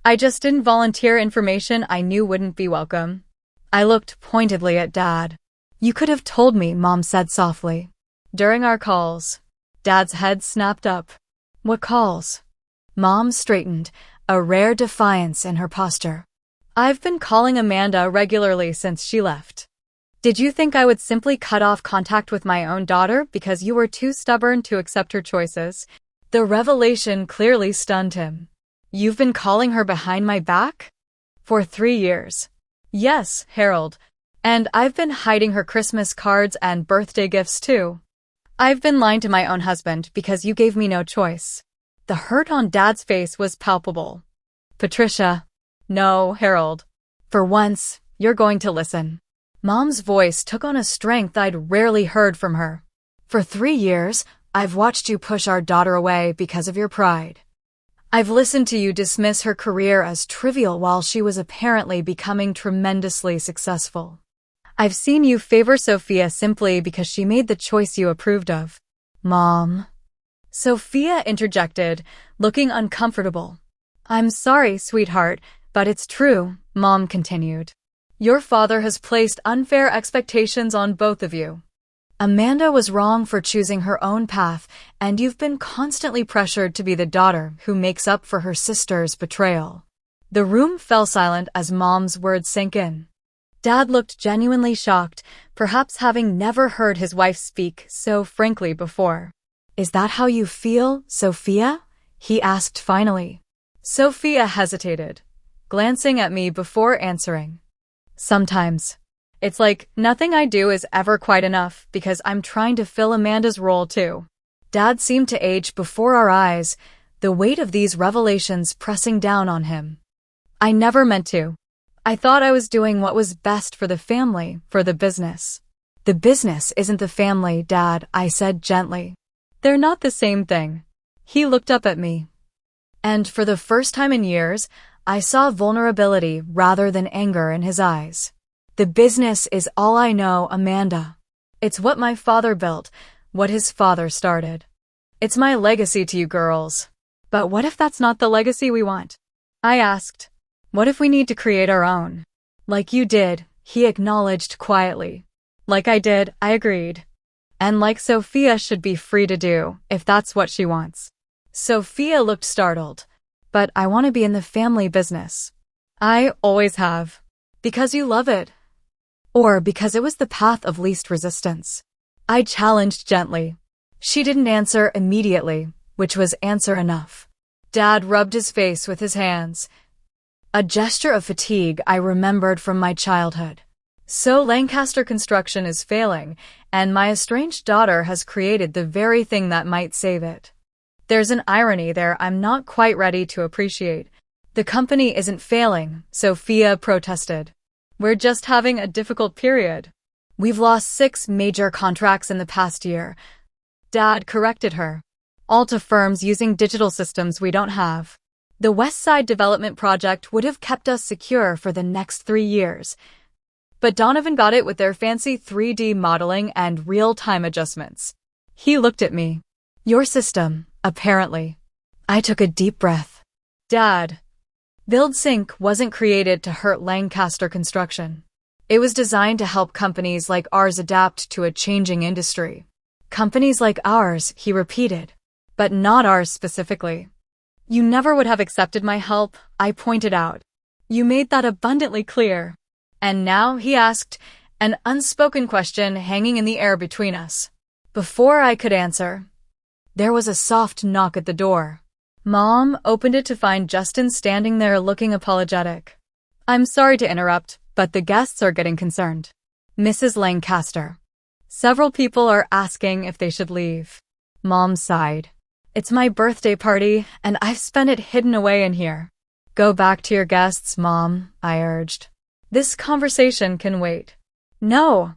I just didn't volunteer information I knew wouldn't be welcome. I looked pointedly at Dad. You could have told me, Mom said softly. During our calls. Dad's head snapped up. What calls? Mom straightened, a rare defiance in her posture. I've been calling Amanda regularly since she left. Did you think I would simply cut off contact with my own daughter because you were too stubborn to accept her choices? The revelation clearly stunned him. You've been calling her behind my back? For 3 years. Yes, Harold. And I've been hiding her Christmas cards and birthday gifts too. I've been lying to my own husband because you gave me no choice. The hurt on Dad's face was palpable. Patricia. No, Harold. For once, you're going to listen. Mom's voice took on a strength I'd rarely heard from her. For 3 years, I've watched you push our daughter away because of your pride. I've listened to you dismiss her career as trivial while she was apparently becoming tremendously successful. I've seen you favor Sophia simply because she made the choice you approved of. Mom. Sophia interjected, looking uncomfortable. I'm sorry, sweetheart, but it's true, Mom continued. Your father has placed unfair expectations on both of you. Amanda was wrong for choosing her own path, and you've been constantly pressured to be the daughter who makes up for her sister's betrayal. The room fell silent as Mom's words sank in. Dad looked genuinely shocked, perhaps having never heard his wife speak so frankly before. Is that how you feel, Sophia? He asked finally. Sophia hesitated, glancing at me before answering. Sometimes. It's like nothing I do is ever quite enough because I'm trying to fill Amanda's role too. Dad seemed to age before our eyes, the weight of these revelations pressing down on him. I never meant to. I thought I was doing what was best for the family, for the business. The business isn't the family, Dad, I said gently. They're not the same thing. He looked up at me. And for the first time in years, I saw vulnerability rather than anger in his eyes. The business is all I know, Amanda. It's what my father built, what his father started. It's my legacy to you girls. But what if that's not the legacy we want? I asked. What if we need to create our own? Like you did, he acknowledged quietly. Like I did, I agreed. And like Sophia should be free to do, if that's what she wants. Sophia looked startled. But I want to be in the family business. I always have. Because you love it. Or because it was the path of least resistance. I challenged gently. She didn't answer immediately, which was answer enough. Dad rubbed his face with his hands. A gesture of fatigue I remembered from my childhood. So Lancaster Construction is failing, and my estranged daughter has created the very thing that might save it. There's an irony there I'm not quite ready to appreciate. The company isn't failing, Sophia protested. We're just having a difficult period. We've lost 6 major contracts in the past year. Dad corrected her. All to firms using digital systems we don't have. The West Side development project would have kept us secure for the next 3 years. But Donovan got it with their fancy 3D modeling and real-time adjustments. He looked at me. Your system, apparently. I took a deep breath. Dad. BuildSync wasn't created to hurt Lancaster Construction. It was designed to help companies like ours adapt to a changing industry. Companies like ours, he repeated, but not ours specifically. You never would have accepted my help, I pointed out. You made that abundantly clear. And now, he asked, an unspoken question hanging in the air between us. Before I could answer, there was a soft knock at the door. Mom opened it to find Justin standing there looking apologetic. I'm sorry to interrupt, but the guests are getting concerned. Mrs. Lancaster. Several people are asking if they should leave. Mom sighed. It's my birthday party, and I've spent it hidden away in here. Go back to your guests, Mom, I urged. This conversation can wait. No,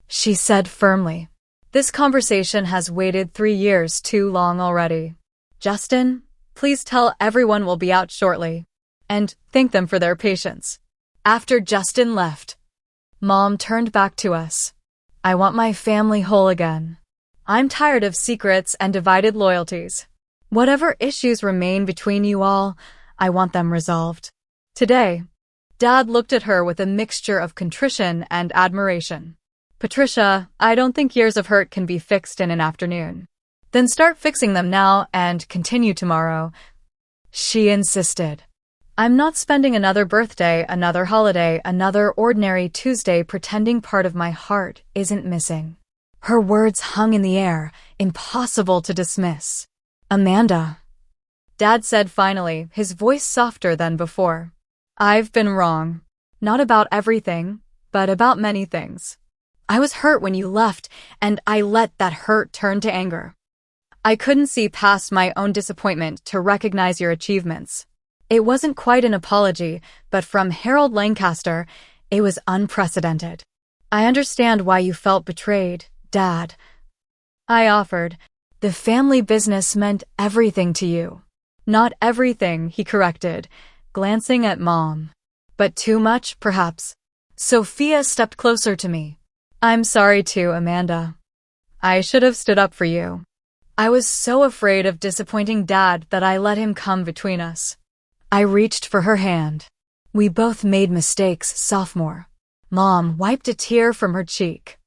she said firmly. This conversation has waited 3 years too long already. Justin, please tell everyone we'll be out shortly. And thank them for their patience. After Justin left, Mom turned back to us. I want my family whole again. I'm tired of secrets and divided loyalties. Whatever issues remain between you all, I want them resolved. Today, Dad looked at her with a mixture of contrition and admiration. Patricia, I don't think years of hurt can be fixed in an afternoon. Then start fixing them now and continue tomorrow. She insisted. I'm not spending another birthday, another holiday, another ordinary Tuesday pretending part of my heart isn't missing. Her words hung in the air, impossible to dismiss. Amanda, Dad said finally, his voice softer than before. I've been wrong. Not about everything, but about many things. I was hurt when you left, and I let that hurt turn to anger. I couldn't see past my own disappointment to recognize your achievements. It wasn't quite an apology, but from Harold Lancaster, it was unprecedented. I understand why you felt betrayed, Dad. I offered. The family business meant everything to you. Not everything, he corrected, glancing at Mom. But too much, perhaps. Sophia stepped closer to me. I'm sorry too, Amanda. I should have stood up for you. I was so afraid of disappointing Dad that I let him come between us. I reached for her hand. We both made mistakes, sophomore. Mom wiped a tear from her cheek.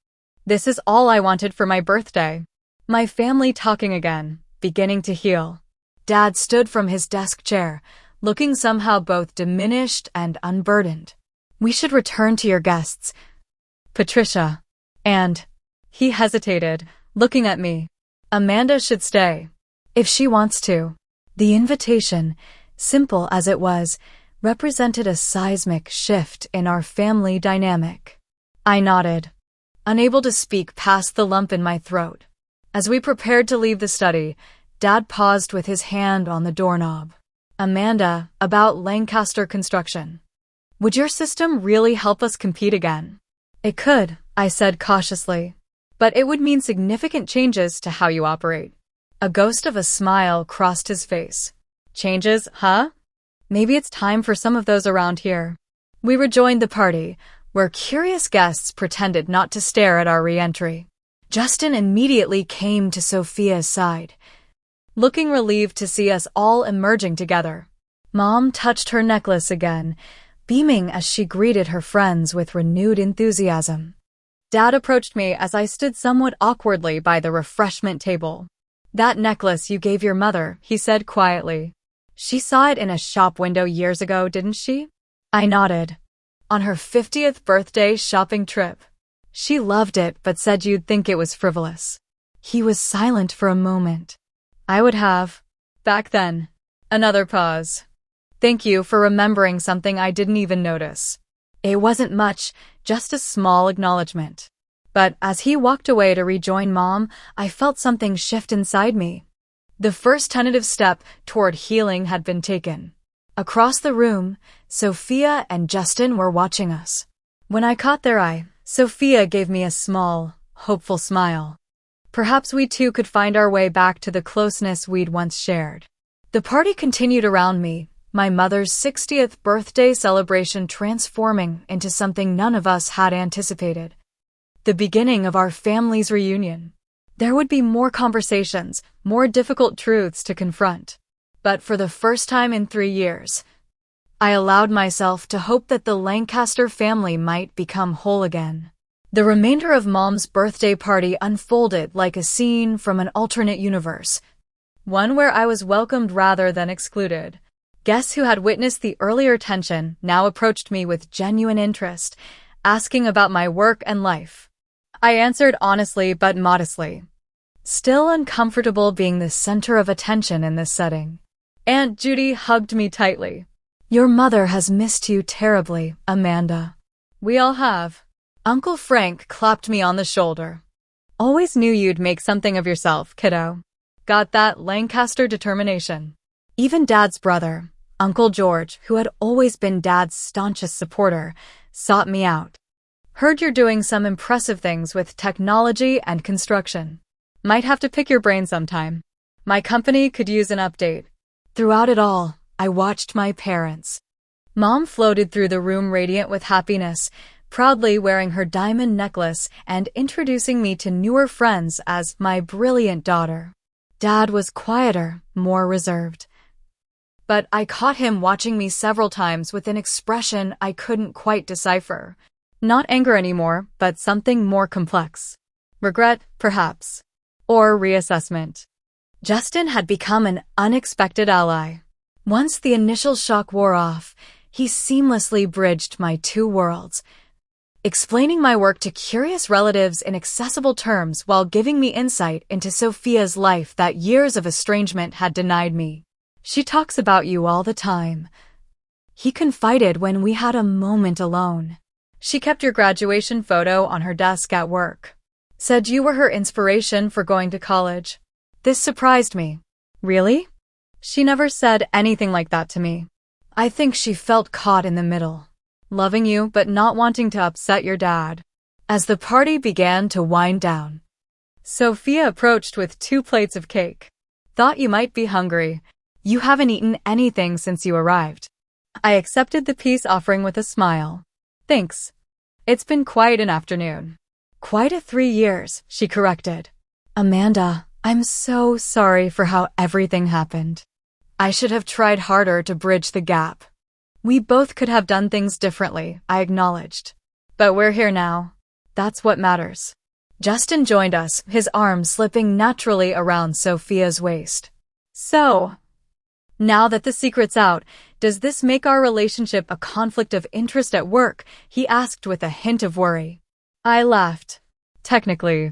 This is all I wanted for my birthday. My family talking again, beginning to heal. Dad stood from his desk chair, looking somehow both diminished and unburdened. We should return to your guests. Patricia. And he hesitated, looking at me. Amanda should stay. If she wants to. The invitation, simple as it was, represented a seismic shift in our family dynamic. I nodded, unable to speak past the lump in my throat. As we prepared to leave the study, Dad paused with his hand on the doorknob. Amanda, about Lancaster Construction. Would your system really help us compete again? It could, I said cautiously. But it would mean significant changes to how you operate. A ghost of a smile crossed his face. Changes, huh? Maybe it's time for some of those around here. We rejoined the party, where curious guests pretended not to stare at our re-entry. Justin immediately came to Sophia's side, looking relieved to see us all emerging together. Mom touched her necklace again, beaming as she greeted her friends with renewed enthusiasm. Dad approached me as I stood somewhat awkwardly by the refreshment table. That necklace you gave your mother, he said quietly. She saw it in a shop window years ago, didn't she? I nodded. On her 50th birthday shopping trip. She loved it but said you'd think it was frivolous. He was silent for a moment. I would have. Back then. Another pause. Thank you for remembering something I didn't even notice. It wasn't much, just a small acknowledgement. But as he walked away to rejoin Mom, I felt something shift inside me. The first tentative step toward healing had been taken. Across the room, Sophia and Justin were watching us. When I caught their eye, Sophia gave me a small, hopeful smile. Perhaps we too could find our way back to the closeness we'd once shared. The party continued around me, my mother's 60th birthday celebration transforming into something none of us had anticipated. The beginning of our family's reunion. There would be more conversations, more difficult truths to confront. But for the first time in 3 years, I allowed myself to hope that the Lancaster family might become whole again. The remainder of Mom's birthday party unfolded like a scene from an alternate universe, one where I was welcomed rather than excluded. Guests who had witnessed the earlier tension now approached me with genuine interest, asking about my work and life. I answered honestly but modestly, still uncomfortable being the center of attention in this setting. Aunt Judy hugged me tightly. "Your mother has missed you terribly, Amanda." "We all have." Uncle Frank clapped me on the shoulder. "Always knew you'd make something of yourself, kiddo." Got that Lancaster determination. Even Dad's brother, Uncle George, who had always been Dad's staunchest supporter, sought me out. "Heard you're doing some impressive things with technology and construction. Might have to pick your brain sometime. My company could use an update." Throughout it all, I watched my parents. Mom floated through the room radiant with happiness, proudly wearing her diamond necklace and introducing me to newer friends as my brilliant daughter. Dad was quieter, more reserved. But I caught him watching me several times with an expression I couldn't quite decipher. Not anger anymore, but something more complex. Regret, perhaps. Or reassessment. Justin had become an unexpected ally. Once the initial shock wore off, he seamlessly bridged my two worlds, explaining my work to curious relatives in accessible terms while giving me insight into Sophia's life that years of estrangement had denied me. "She talks about you all the time," he confided when we had a moment alone. "She kept your graduation photo on her desk at work. Said you were her inspiration for going to college." This surprised me. "Really?" She never said anything like that to me. I think she felt caught in the middle. Loving you but not wanting to upset your dad. As the party began to wind down, Sophia approached with 2 plates of cake. "Thought you might be hungry. You haven't eaten anything since you arrived." I accepted the peace offering with a smile. "Thanks. It's been quite an afternoon." "Quite a 3 years," she corrected. "Amanda, I'm so sorry for how everything happened. I should have tried harder to bridge the gap. We both could have done things differently," I acknowledged. "But we're here now. That's what matters." Justin joined us, his arm slipping naturally around Sophia's waist. "So, now that the secret's out, does this make our relationship a conflict of interest at work?" he asked with a hint of worry. I laughed. "Technically,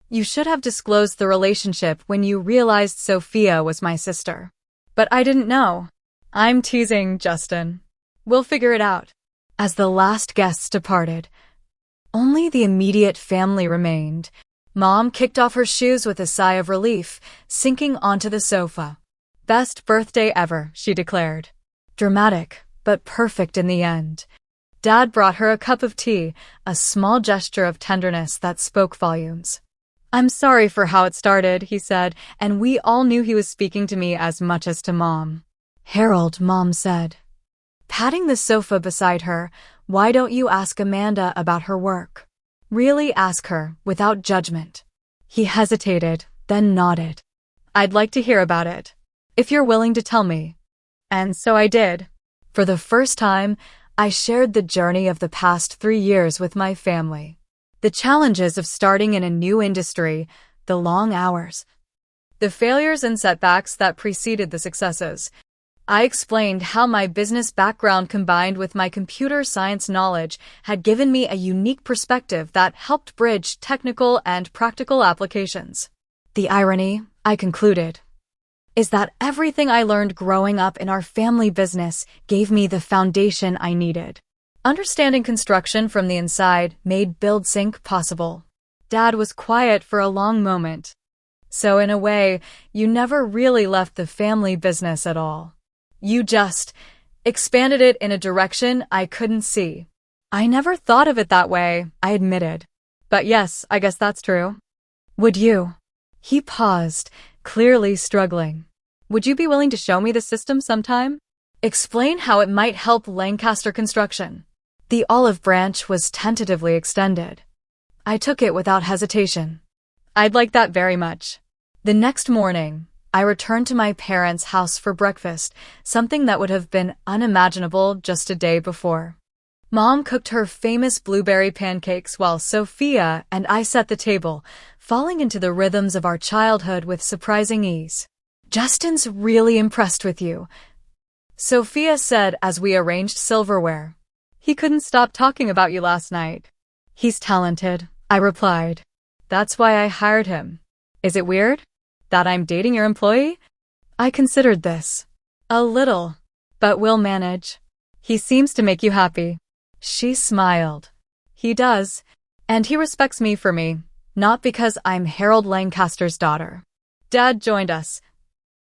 you should have disclosed the relationship when you realized Sophia was my sister. But I didn't know." "I'm teasing, Justin. We'll figure it out." As the last guests departed, only the immediate family remained. Mom kicked off her shoes with a sigh of relief, sinking onto the sofa. "Best birthday ever," she declared. Dramatic, but perfect in the end. Dad brought her a cup of tea, a small gesture of tenderness that spoke volumes. "I'm sorry for how it started," he said, and we all knew he was speaking to me as much as to Mom. "Harold," Mom said, patting the sofa beside her, "why don't you ask Amanda about her work? Really ask her, without judgment." He hesitated, then nodded. "I'd like to hear about it, if you're willing to tell me." And so I did. For the first time, I shared the journey of the past 3 years with my family. The challenges of starting in a new industry, the long hours, the failures and setbacks that preceded the successes. I explained how my business background combined with my computer science knowledge had given me a unique perspective that helped bridge technical and practical applications. The irony, I concluded, is that everything I learned growing up in our family business gave me the foundation I needed. Understanding construction from the inside made Build Sync possible. Dad was quiet for a long moment. "So in a way, you never really left the family business at all. You just expanded it in a direction I couldn't see." "I never thought of it that way," I admitted. "But yes, I guess that's true." "Would you?" He paused, clearly struggling. "Would you be willing to show me the system sometime? Explain how it might help Lancaster construction." The olive branch was tentatively extended. I took it without hesitation. "I'd like that very much." The next morning, I returned to my parents' house for breakfast, something that would have been unimaginable just a day before. Mom cooked her famous blueberry pancakes while Sophia and I set the table, falling into the rhythms of our childhood with surprising ease. "Justin's really impressed with you," Sophia said as we arranged silverware. "He couldn't stop talking about you last night." "He's talented," I replied. "That's why I hired him." "Is it weird that I'm dating your employee?" "I considered this." "A little, but we'll manage. He seems to make you happy." She smiled. "He does, and he respects me for me, not because I'm Harold Lancaster's daughter." Dad joined us,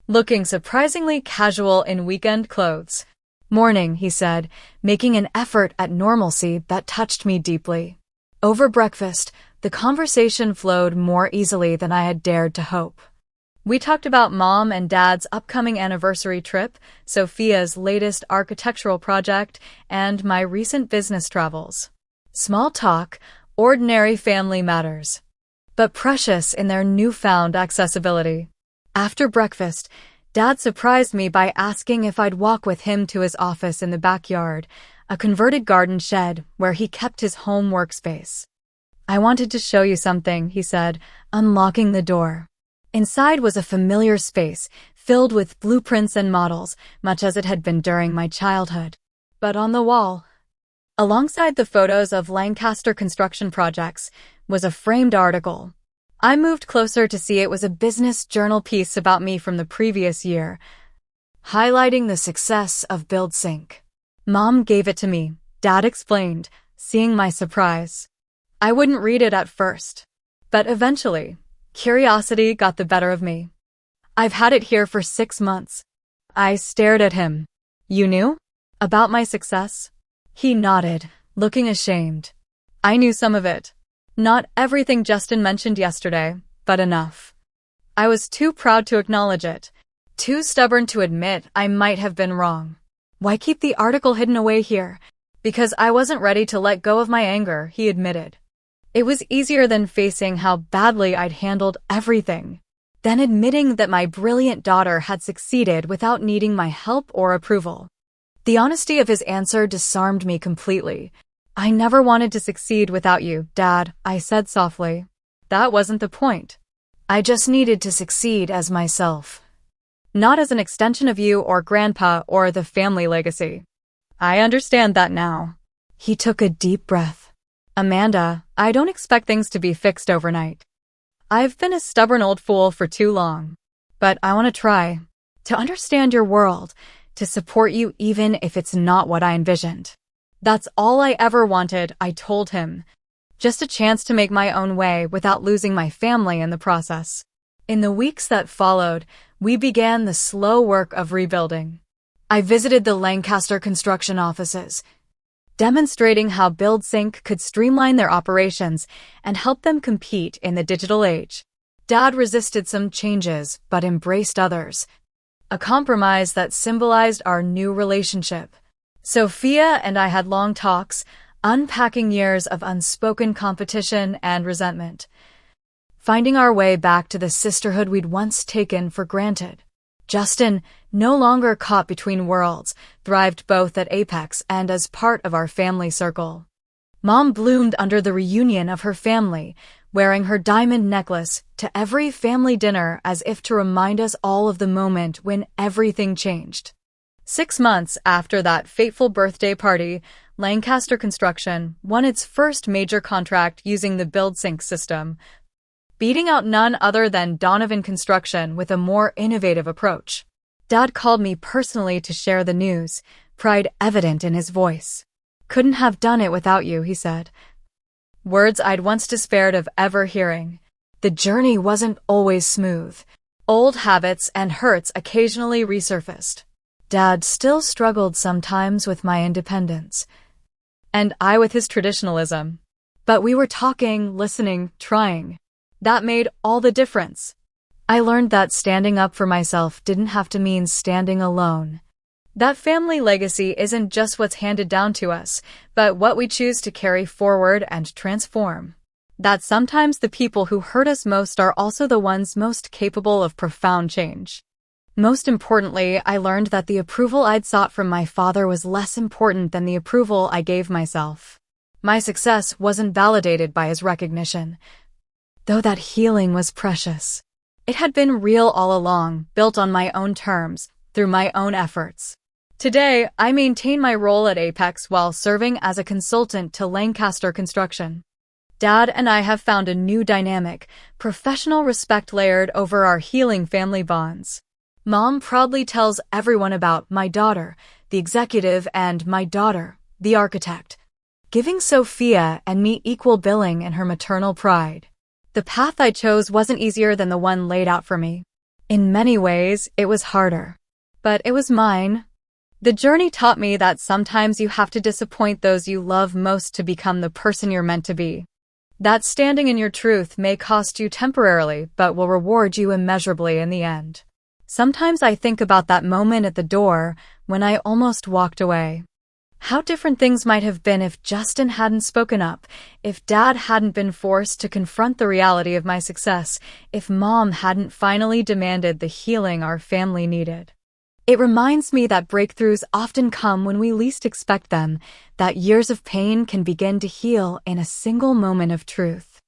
looking surprisingly casual in weekend clothes. "Morning," he said, making an effort at normalcy that touched me deeply. Over breakfast, the conversation flowed more easily than I had dared to hope. We talked about Mom and Dad's upcoming anniversary trip, Sophia's latest architectural project, and my recent business travels. Small talk, ordinary family matters, but precious in their newfound accessibility. After breakfast, Dad surprised me by asking if I'd walk with him to his office in the backyard, a converted garden shed where he kept his home workspace. "I wanted to show you something," he said, unlocking the door. Inside was a familiar space, filled with blueprints and models, much as it had been during my childhood. But on the wall, alongside the photos of Lancaster construction projects, was a framed article. I moved closer to see it was a business journal piece about me from the previous year, highlighting the success of BuildSync. "Mom gave it to me," Dad explained, seeing my surprise. "I wouldn't read it at first, but eventually, curiosity got the better of me. I've had it here for 6 months." I stared at him. "You knew about my success?" He nodded, looking ashamed. "I knew some of it. Not everything Justin mentioned yesterday, but enough. I was too proud to acknowledge it, too stubborn to admit I might have been wrong. Why keep the article hidden away here?" "Because I wasn't ready to let go of my anger," he admitted. "It was easier than facing how badly I'd handled everything, than admitting that my brilliant daughter had succeeded without needing my help or approval." The honesty of his answer disarmed me completely. "I never wanted to succeed without you, Dad," I said softly. "That wasn't the point. I just needed to succeed as myself, not as an extension of you or Grandpa or the family legacy." "I understand that now." He took a deep breath. "Amanda, I don't expect things to be fixed overnight. I've been a stubborn old fool for too long. But I want to try to understand your world, to support you even if it's not what I envisioned." That's all I ever wanted, I told him. Just a chance to make my own way without losing my family in the process. In the weeks that followed, we began the slow work of rebuilding. I visited the Lancaster construction offices, demonstrating how BuildSync could streamline their operations and help them compete in the digital age. Dad resisted some changes but embraced others, a compromise that symbolized our new relationship. Sophia and I had long talks, unpacking years of unspoken competition and resentment, finding our way back to the sisterhood we'd once taken for granted. Justin, no longer caught between worlds, thrived both at Apex and as part of our family circle. Mom bloomed under the reunion of her family, wearing her diamond necklace to every family dinner as if to remind us all of the moment when everything changed. 6 months after that fateful birthday party, Lancaster Construction won its first major contract using the BuildSync system, beating out none other than Donovan Construction with a more innovative approach. Dad called me personally to share the news, pride evident in his voice. "Couldn't have done it without you," he said. Words I'd once despaired of ever hearing. The journey wasn't always smooth. Old habits and hurts occasionally resurfaced. Dad still struggled sometimes with my independence, and I with his traditionalism. But we were talking, listening, trying. That made all the difference. I learned that standing up for myself didn't have to mean standing alone. That family legacy isn't just what's handed down to us, but what we choose to carry forward and transform. That sometimes the people who hurt us most are also the ones most capable of profound change. Most importantly, I learned that the approval I'd sought from my father was less important than the approval I gave myself. My success wasn't validated by his recognition, though that healing was precious. It had been real all along, built on my own terms, through my own efforts. Today, I maintain my role at Apex while serving as a consultant to Lancaster Construction. Dad and I have found a new dynamic, professional respect layered over our healing family bonds. Mom proudly tells everyone about my daughter, the executive, and my daughter, the architect, giving Sophia and me equal billing in her maternal pride. The path I chose wasn't easier than the one laid out for me. In many ways, it was harder. But it was mine. The journey taught me that sometimes you have to disappoint those you love most to become the person you're meant to be. That standing in your truth may cost you temporarily, but will reward you immeasurably in the end. Sometimes I think about that moment at the door when I almost walked away. How different things might have been if Justin hadn't spoken up, if Dad hadn't been forced to confront the reality of my success, if Mom hadn't finally demanded the healing our family needed. It reminds me that breakthroughs often come when we least expect them, that years of pain can begin to heal in a single moment of truth.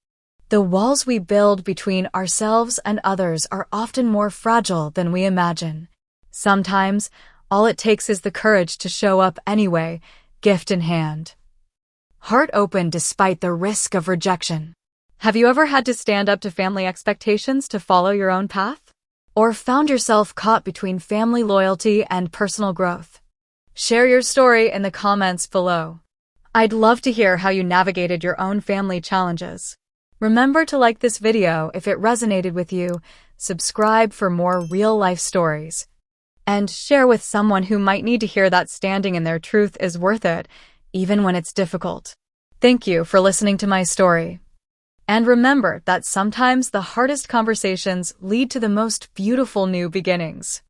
The walls we build between ourselves and others are often more fragile than we imagine. Sometimes, all it takes is the courage to show up anyway, gift in hand. Heart open despite the risk of rejection. Have you ever had to stand up to family expectations to follow your own path? Or found yourself caught between family loyalty and personal growth? Share your story in the comments below. I'd love to hear how you navigated your own family challenges. Remember to like this video if it resonated with you, subscribe for more real-life stories, and share with someone who might need to hear that standing in their truth is worth it, even when it's difficult. Thank you for listening to my story. And remember that sometimes the hardest conversations lead to the most beautiful new beginnings.